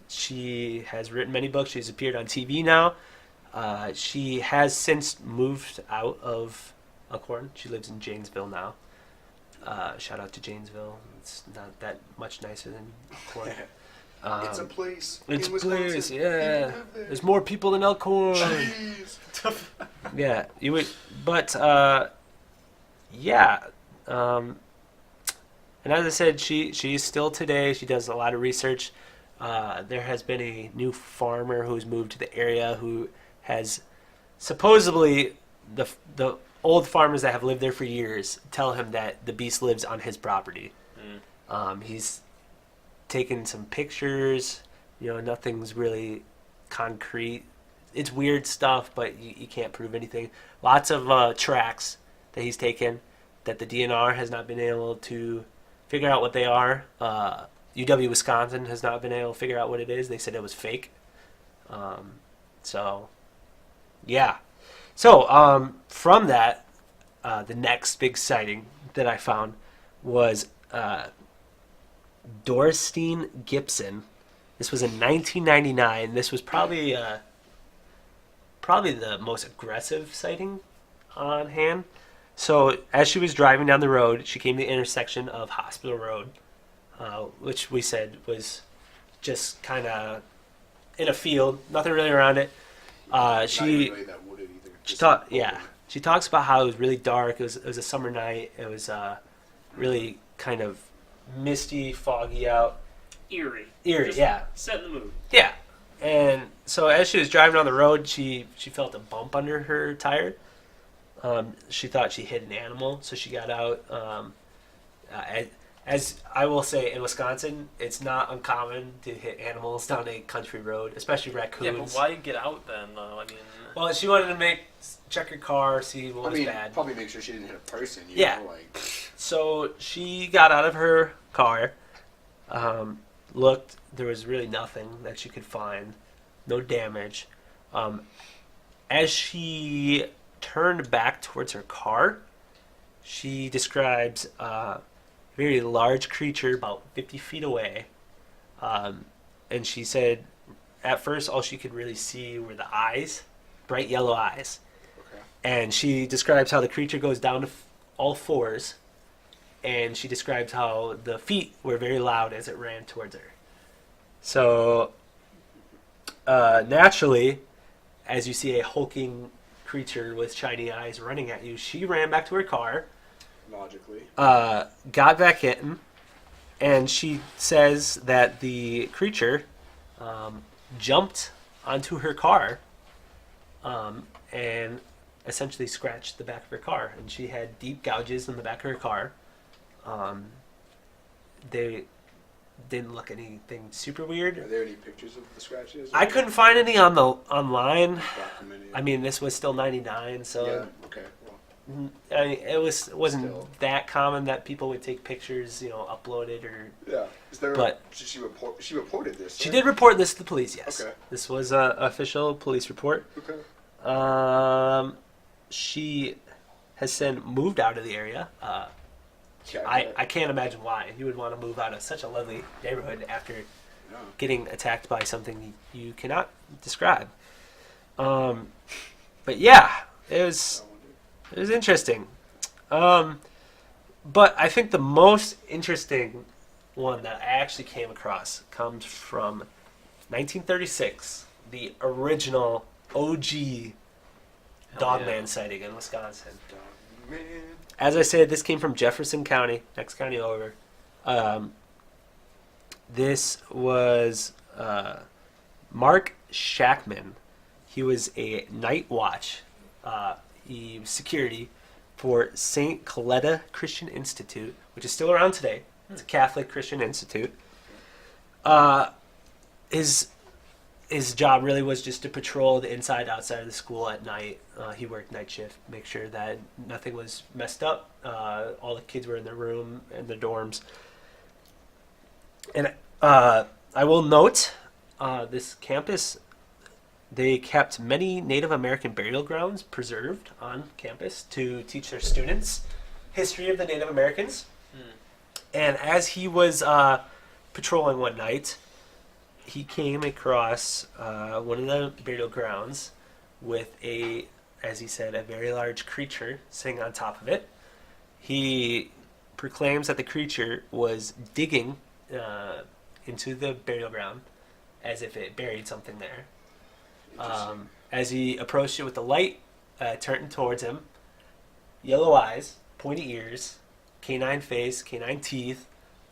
She has written many books. She's appeared on TV now. She has since moved out of Elkhorn. She lives in Janesville now. Shout out to Janesville. It's not that much nicer than Elkhorn. It's a place. It's a in Wisconsin. place, People yeah. live there. There's more people in Elkhorn. Jeez. Yeah, you would, but yeah. And as I said, she's still today. She does a lot of research. There has been a new farmer who's moved to the area who has supposedly the old farmers that have lived there for years tell him that the beast lives on his property. He's taken some pictures. Nothing's really concrete. It's weird stuff, but you can't prove anything. Lots of tracks that he's taken that the DNR has not been able to figure out what they are. UW Wisconsin has not been able to figure out what it is. They said it was fake. So, yeah. So, from that, the next big sighting that I found was Dorstein Gibson. This was in 1999. This was probably the most aggressive sighting on hand. So as she was driving down the road, she came to the intersection of Hospital Road, which we said was just kind of in a field, nothing really around it. Not even really that wooded either. She talks about how it was really dark. It was a summer night. It was really kind of misty, foggy out. Eerie. Eerie, Just yeah. Setting the mood. Yeah. And so as she was driving down the road, she felt a bump under her tire. She thought she hit an animal, so she got out. As I will say, in Wisconsin, it's not uncommon to hit animals down a country road, especially raccoons. Yeah, but why get out then, though? I mean... Well, she wanted to check her car, see what was bad. Probably make sure she didn't hit a person. You Yeah. know, like... So she got out of her car, looked. There was really nothing that she could find, no damage. As she turned back towards her car, she describes a very large creature about 50 feet away. And she said at first all she could really see were the eyes, bright yellow eyes. Okay. And she describes how the creature goes down to all fours, and she describes how the feet were very loud as it ran towards her. So, naturally, as you see a hulking creature with shiny eyes running at you, she ran back to her car, Logically. got back in, and she says that the creature jumped onto her car and essentially scratched the back of her car. And she had deep gouges in the back of her car. They didn't look anything super weird. Are there any pictures of the scratches? I couldn't find any online. Documented. I mean, this was still '99, so Yeah. Okay. Well, I mean, it wasn't Still. that common that people would take pictures, upload it or. yeah. Is there? But- She reported this. She right? did report this to the police. Yes, Okay. this was an official police report. Okay. She has since moved out of the area. Yeah. I can't imagine why you would want to move out of such a lovely neighborhood after No. getting attacked by something you cannot describe. But yeah, it was interesting. But I think the most interesting one that I actually came across comes from 1936, the original OG Dogman sighting in Wisconsin. Man. As I said, this came from Jefferson County, next county over. This was Mark Shackman. He was a night watch. He was security for St. Coletta Christian Institute, which is still around today. It's a Catholic Christian institute. His job really was just to patrol the inside, outside of the school at night. He worked night shift, make sure that nothing was messed up. All the kids were in their room, in the dorms. And I will note, this campus, they kept many Native American burial grounds preserved on campus to teach their students history of the Native Americans. And as he was patrolling one night, he came across one of the burial grounds with as he said, a very large creature sitting on top of it. He proclaims that the creature was digging into the burial ground as if it buried something there. As he approached it with the light, turned towards him, yellow eyes, pointy ears, canine face, canine teeth,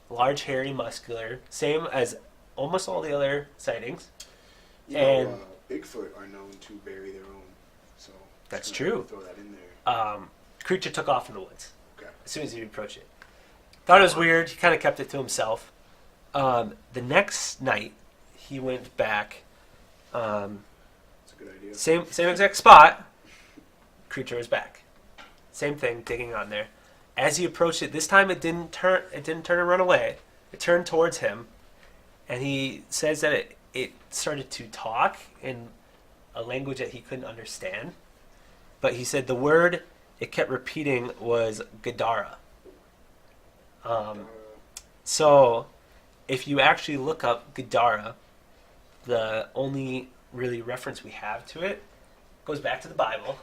large, hairy, muscular, same as almost all the other sightings. And Bigfoot are known to bury their own. So that's just gonna true. Throw that in there. Creature took off in the woods Okay. as soon as he approached it. Thought it was weird. He kind of kept it to himself. The next night, he went back. That's a good idea. Same exact spot. Creature was back. Same thing, digging on there. As he approached it, this time it didn't turn. It didn't turn and run away. It turned towards him, and he says that it started to talk in a language that he couldn't understand. But he said the word it kept repeating was Gadara. So, if you actually look up Gadara, the only really reference we have to it goes back to the Bible.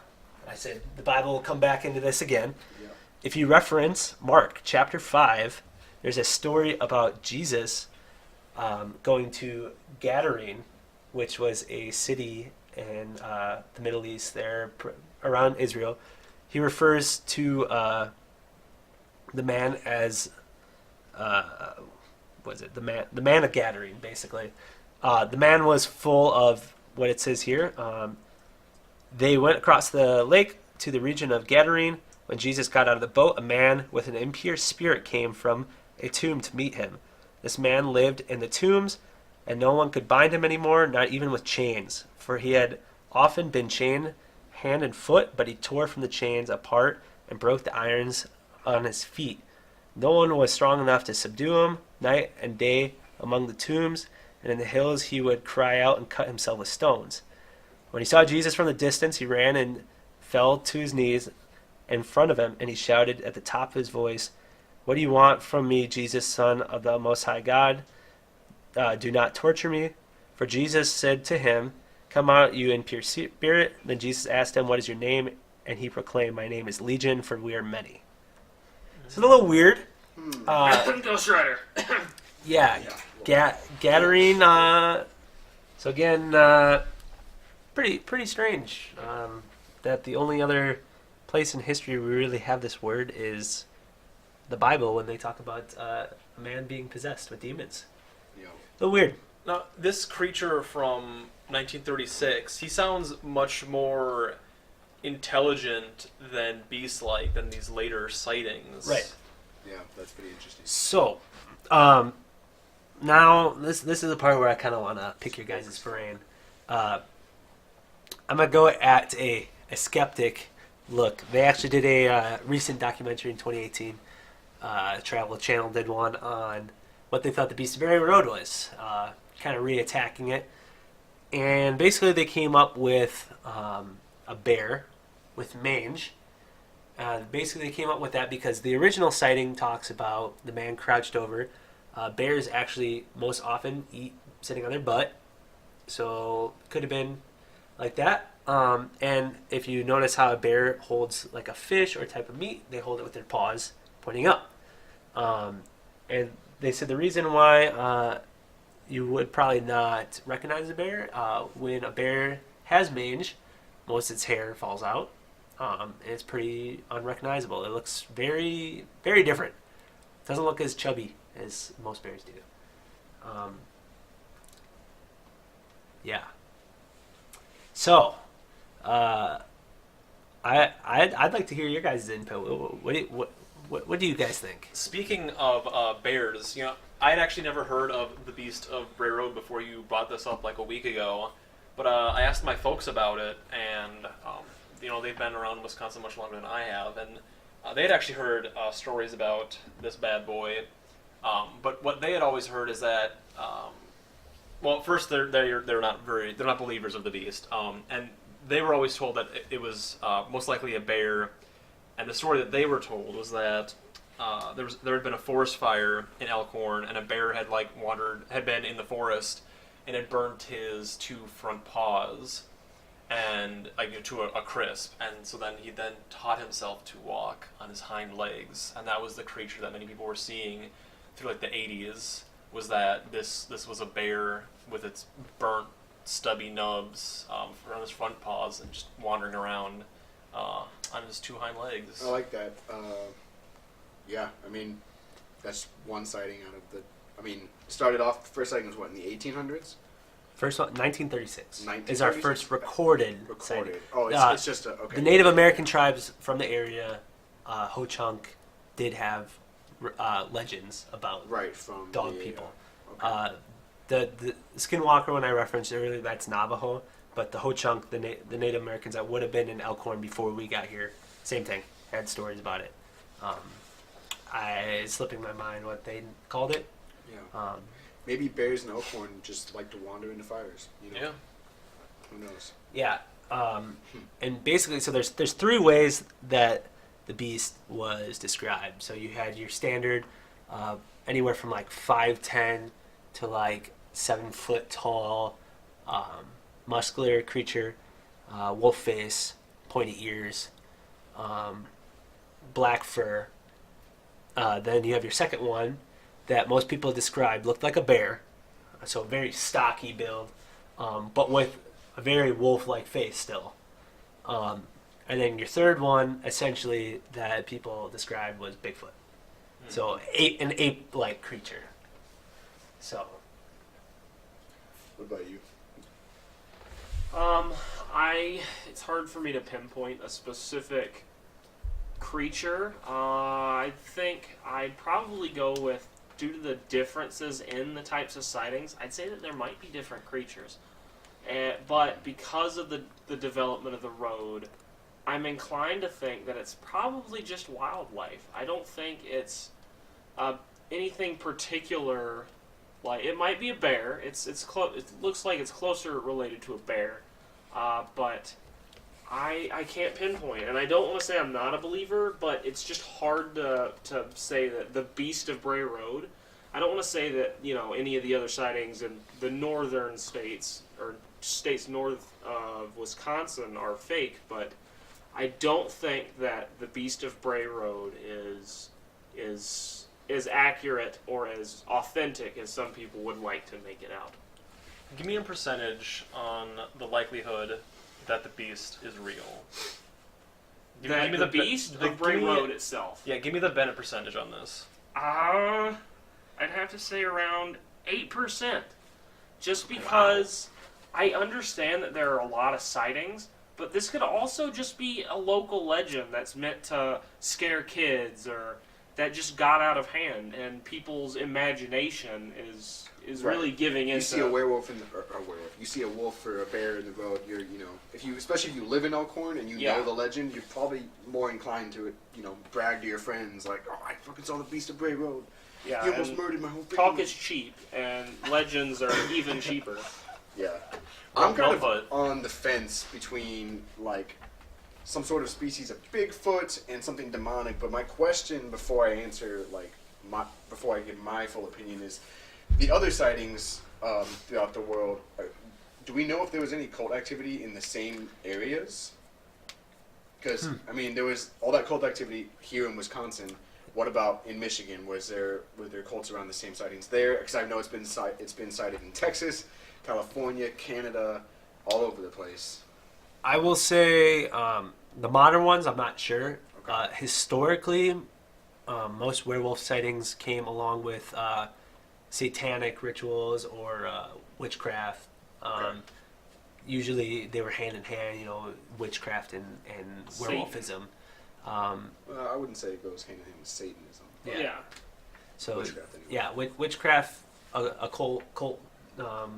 I said the Bible will come back into this again. Yeah. If you reference Mark chapter 5, there's a story about Jesus going to Gadarene, which was a city in the Middle East there around Israel. He refers to the man as the man of Gadarene, basically. The man was full of what it says here. They went across the lake to the region of Gadarene. When Jesus got out of the boat, a man with an impure spirit came from a tomb to meet him. This man lived in the tombs, and no one could bind him anymore, not even with chains, for he had often been chained hand and foot, but he tore from the chains apart and broke the irons on his feet. No one was strong enough to subdue him. Night and day among the tombs and in the hills he would cry out and cut himself with stones. When he saw Jesus from the distance, he ran and fell to his knees in front of him, and he shouted at the top of his voice, "What do you want from me, Jesus, Son of the Most High God? Do not torture me." For Jesus said to him, "Come out, you impure spirit." Then Jesus asked him, "What is your name?" And he proclaimed, "My name is Legion, for we are many." It's a little weird. Ghost Rider. Yeah, Gadarene. So again, pretty strange that the only other place in history we really have this word is the Bible when they talk about a man being possessed with demons. Yeah. A little weird. Now, this creature from 1936, he sounds much more intelligent than beast-like than these later sightings. Right. Yeah, that's pretty interesting. So, now this is the part where I kind of want to pick your guys' brain. I'm gonna go at a skeptic look. They actually did a recent documentary in 2018. Travel Channel did one on what they thought the Beast of Bray Road was, kind of reattacking it, and basically they came up with a bear with mange. Basically, they came up with that because the original sighting talks about the man crouched over. Bears actually most often eat sitting on their butt, so it could have been like that. And if you notice how a bear holds like a fish or a type of meat, they hold it with their paws pointing up. And they said the reason why you would probably not recognize a bear, when a bear has mange, most of its hair falls out. And it's pretty unrecognizable. It looks very, very different. It doesn't look as chubby as most bears do. Yeah. So, I'd like to hear your guys' input. What do you guys think? Speaking of bears, I'd actually never heard of the Beast of Bray Road before you brought this up like a week ago. But I asked my folks about it, and they've been around Wisconsin much longer than I have, and they had actually heard stories about this bad boy. But what they had always heard is that, first they're not believers of the beast, and they were always told that it was most likely a bear. And the story that they were told was that there had been a forest fire in Elkhorn, and a bear had been in the forest and had burnt his two front paws and to a crisp, and so then he taught himself to walk on his hind legs, and that was the creature that many people were seeing through the 80s. Was that this was a bear with its burnt stubby nubs on his front paws and just wandering around on his two hind legs. I like that. Yeah, that's one sighting out of the. Started off. The first sighting was what, in the 1800s? First one, 1936 is our first recorded sighting. Oh, it's just okay. The Native American tribes from the area, Ho-Chunk, did have legends about from dog people. Okay. The Skinwalker one I referenced earlier, that's Navajo, but the Ho-Chunk, the Native Americans that would have been in Elkhorn before we got here, same thing, had stories about it. It's slipping my mind what they called it. Yeah. Maybe bears in Elkhorn just like to wander into fires. Yeah. Who knows? Yeah. And basically, so there's three ways that the beast was described. So you had your standard, anywhere from 5'10" to 7 foot tall, muscular creature, wolf face, pointy ears, black fur. Then you have your second one that most people describe looked like a bear, so very stocky build, but with a very wolf-like face still. And then your third one, essentially, that people described was Bigfoot. So an ape-like creature. So. What about you? It's hard for me to pinpoint a specific creature. I think I'd probably go with, due to the differences in the types of sightings, I'd say that there might be different creatures. But because of the development of the road, I'm inclined to think that it's probably just wildlife. I don't think it's anything particular. Like, it might be a bear. It looks like it's closer related to a bear, but I can't pinpoint. And I don't want to say I'm not a believer, but it's just hard to say that the Beast of Bray Road. I don't want to say that any of the other sightings in the northern states or states north of Wisconsin are fake, but I don't think that the Beast of Bray Road is as accurate or as authentic as some people would like to make it out. Give me a percentage on the likelihood that the beast is real. Give me The Beast of Bray Road itself. Yeah, give me the Bennett percentage on this. I'd have to say around 8%. Just because I understand that there are a lot of sightings, but this could also just be a local legend that's meant to scare kids or that just got out of hand, and people's imagination is really giving into. You see a werewolf you see a wolf or a bear in the road. Especially if you live in Elkhorn and you know the legend, you're probably more inclined to brag to your friends like, "Oh, I fucking saw the Beast of Bray Road. Yeah, he almost murdered my whole family." Talk is cheap, and legends are even cheaper. Yeah, I'm kind of on the fence between like some sort of species of Bigfoot and something demonic. But my question before I answer, before I give my full opinion, is the other sightings throughout the world. Do we know if there was any cult activity in the same areas? Because there was all that cult activity here in Wisconsin. What about in Michigan? Were there cults around the same sightings there? Because I know it's been cited in Texas, California, Canada, all over the place. I will say the modern ones, I'm not sure. Okay. Historically, most werewolf sightings came along with satanic rituals or witchcraft. Okay. Usually they were hand in hand, witchcraft and werewolfism. I wouldn't say it goes hand in hand with Satanism. Yeah. So Witchcraft, anyway. witchcraft, a cult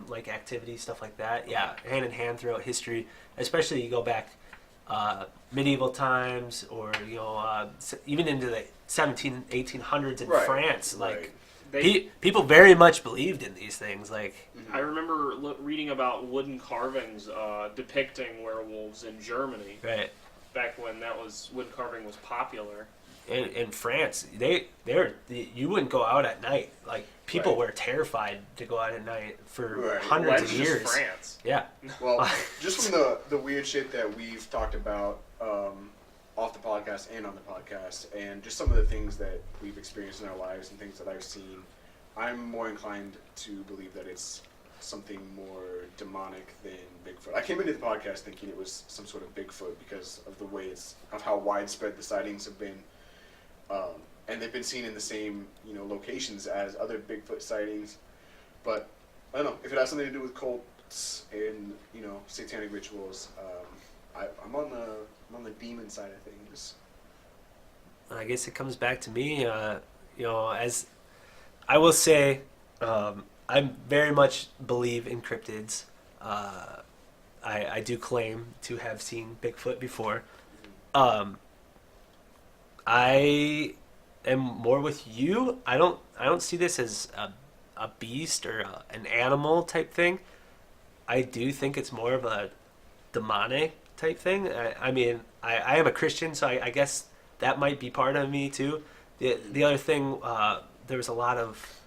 like activity, stuff like that. Yeah, hand in hand throughout history, especially you go back medieval times or even into the 1800s in France. Like people very much believed in these things. Like I remember reading about wooden carvings depicting werewolves in Germany. Right. Back when wooden carving was popular. In France, you wouldn't go out at night. Like people were terrified to go out at night for hundreds of years. Just France. Yeah. Well, just from the weird shit that we've talked about off the podcast and on the podcast, and just some of the things that we've experienced in our lives and things that I've seen, I'm more inclined to believe that it's something more demonic than Bigfoot. I came into the podcast thinking it was some sort of Bigfoot because of the way of how widespread the sightings have been. And they've been seen in the same, locations as other Bigfoot sightings. But I don't know if it has something to do with cults and satanic rituals. I'm on the demon side of things. I guess it comes back to me. As I will say, I very much believe in cryptids. I do claim to have seen Bigfoot before. I am more with you. I don't see this as a beast or an animal type thing. I do think it's more of a demonic type thing. I am a Christian, so I guess that might be part of me too. The other thing, there was a lot of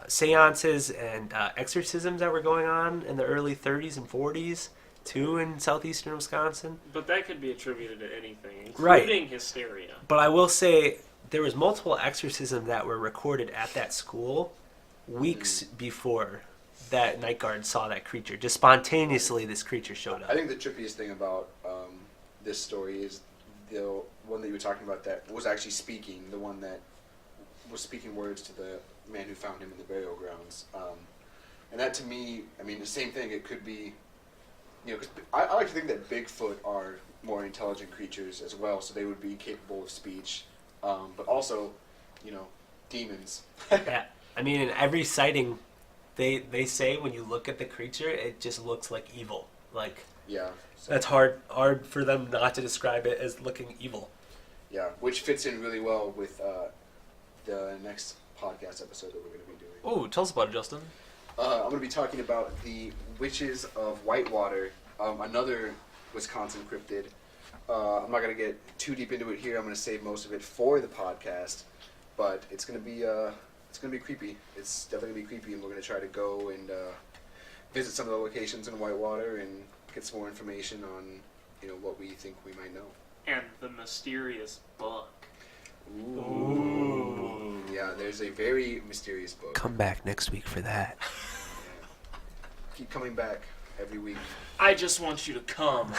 seances and exorcisms that were going on in the early 30s and 40s too in southeastern Wisconsin. But that could be attributed to anything, Right. including hysteria. But I will say there was multiple exorcisms that were recorded at that school weeks before that night guard saw that creature. Just spontaneously, this creature showed up. I think the trippiest thing about this story is the one that you were talking about that was actually speaking, the one that was speaking words to the man who found him in the burial grounds. And that to me, I mean, the same thing, it could be, you know, because I like to think that Bigfoot are more intelligent creatures as well, so they would be capable of speech, but also, you know, demons. Yeah. I mean, in every sighting, they say when you look at the creature, it just looks like evil. Like, Yeah. So, that's hard for them not to describe it as looking evil. yeah, which fits in really well with the next podcast episode that we're going to be doing. Oh, tell us about it, Justin. I'm going to be talking about the Witches of Whitewater, another Wisconsin cryptid. I'm not going to get too deep into it here. I'm going to save most of it for the podcast, but it's going to be creepy. It's definitely going to be creepy, and we're going to try to go and visit some of the locations in Whitewater and get some more information on, you know, what we think we might know. And the mysterious book. Ooh. Yeah, there's a very mysterious book. Come back next week for that. Keep coming back every week. I just want you to come.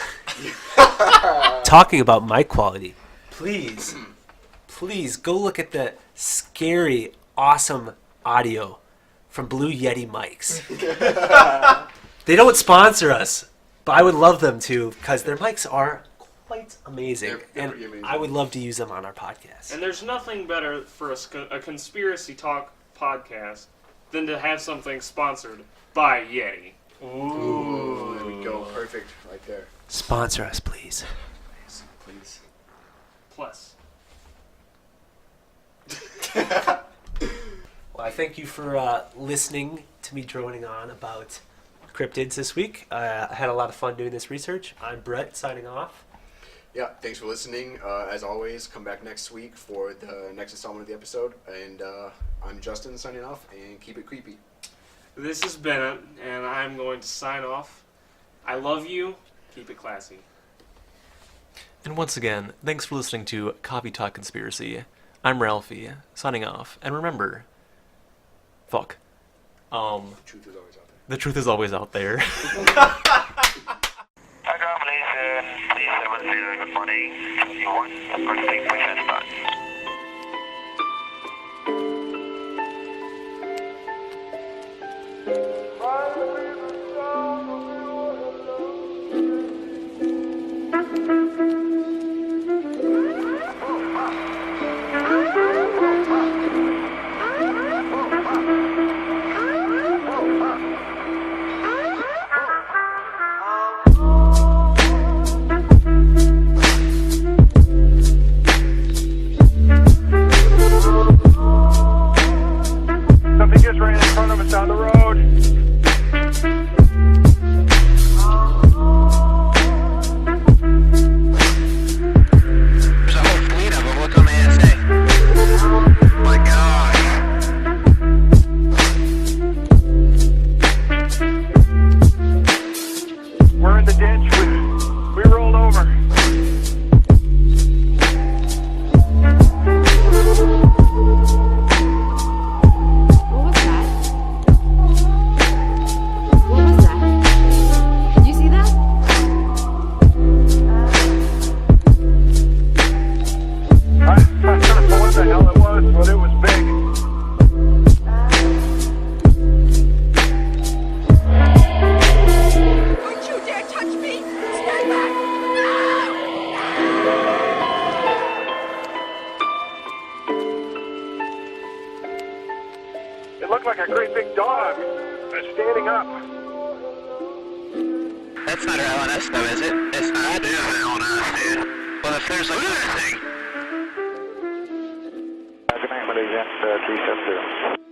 Talking about mic quality, please go look at the scary, awesome audio from Blue Yeti mics. They don't sponsor us, but I would love them to because their mics are quite amazing, They're and pretty amazing. I would love to use them on our podcast. And there's nothing better for a conspiracy talk podcast than to have something sponsored by Yeti. Ooh, there we go. Perfect right there. Sponsor us, please. Please. Plus. Well, I thank you for listening to me droning on about cryptids this week. I had a lot of fun doing this research. I'm Brett, signing off. Yeah, thanks for listening. As always, come back next week for the next installment of the episode. And I'm Justin signing off, and keep it creepy. This is Bennett, and I'm going to sign off. I love you. Keep it classy. And once again, thanks for listening to Coffee Talk Conspiracy. I'm Ralphie, signing off. And remember, fuck. Truth is always out there. The truth is always out there. Accommodation, please 70, good morning. You want, good thing, we can start. Something just ran in front of us down the road. There's a whole fleet of them. Look on the ASA. My God. We're in the ditch. We rolled over. What was that? What was that? Did you see that? I don't know what the hell it was, but it was big. Don't you dare touch me! Stand back! It looked like a great big dog standing up. That's not our LNS though, is it? It's not. It is an LNS, dude. Well, if there's another thing. Good night, Malaysia, 370.